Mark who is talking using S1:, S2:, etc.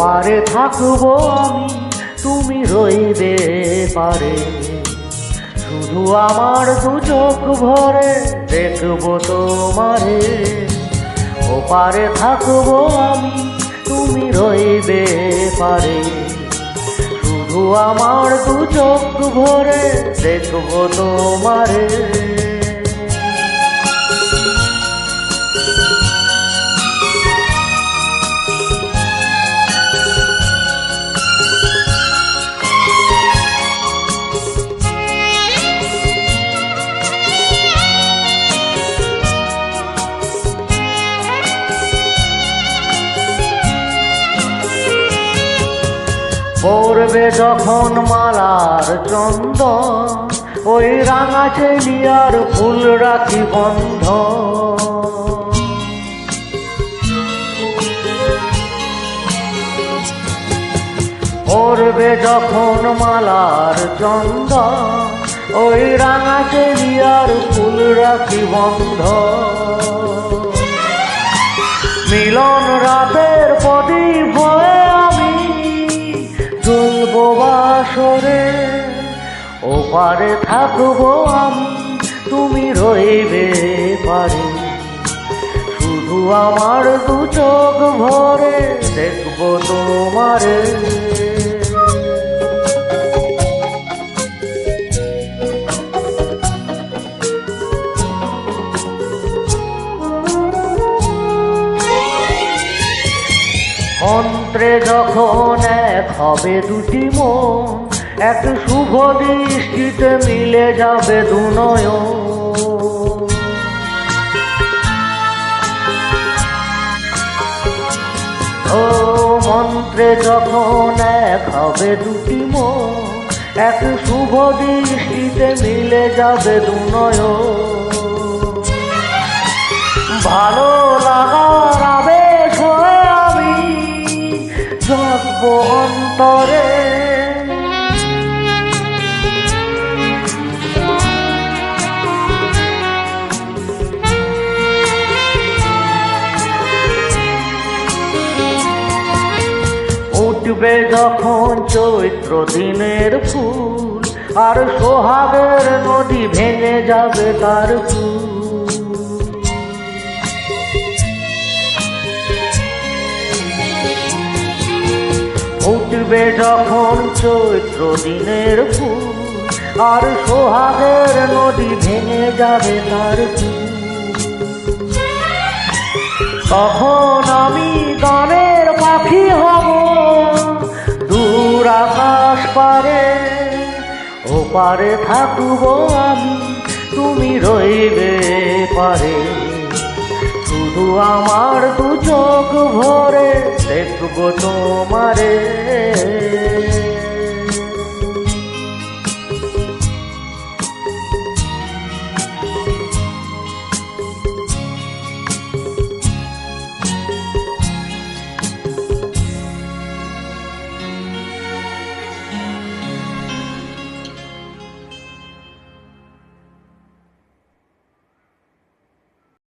S1: পারে থাকবো আমি, তুমি রইবে পারে। শুধু আমার দু চোখ ভরে দেখবো তোমারে। ও পারে থাকবো আমি, তুমি রইবে পারে। শুধু আমার দু চোখ ভরে দেখবো তোমারে। পড়বে যখন মালার চন্দন, ওই রাঙা চেলিয়ার ফুল রাখি বন্ধ। পড়বে যখন মালার চন্দন, ওই রাঙা চেলিয়ার ফুল রাখি বন্ধ। মিলন রাতের প্রদীপ হয়ে আমি জ্বলবো বাসরে। ও পারে থাকবো আমি, তুমি রইবে পারে। শুধু আমার দু চোখ ভরে দেখবো তোমারে। মন্ত্রে যখন এক হবে দুটি মন, এক শুভ দৃষ্টিতে মিলে যাবে দু নয়ন। ও মন্ত্রে যখন এক হবে দুটি মন, এক শুভ দৃষ্টিতে মিলে যাবে দু নয়ন। ভালো লাগার আবেশ হয়ে আমি জাগবো অন্তরে। উঠবে যখন চৈত্র দিনের ফুল, আর সোহাগের নদী ভেঙে যাবে তার ফুল। উঠবে যখন চৈত্র দিনের ফুল, আর সোহাগের নদী ভেঙে যাবে তার ফুল। তখন আমি গানের পাখি হব দূর আকাশ পারে। ও পারে থাকবো আমি, তুমি রইবে পারে। শুধু আমার দু চোখ ভরে দেখবো তোমারে।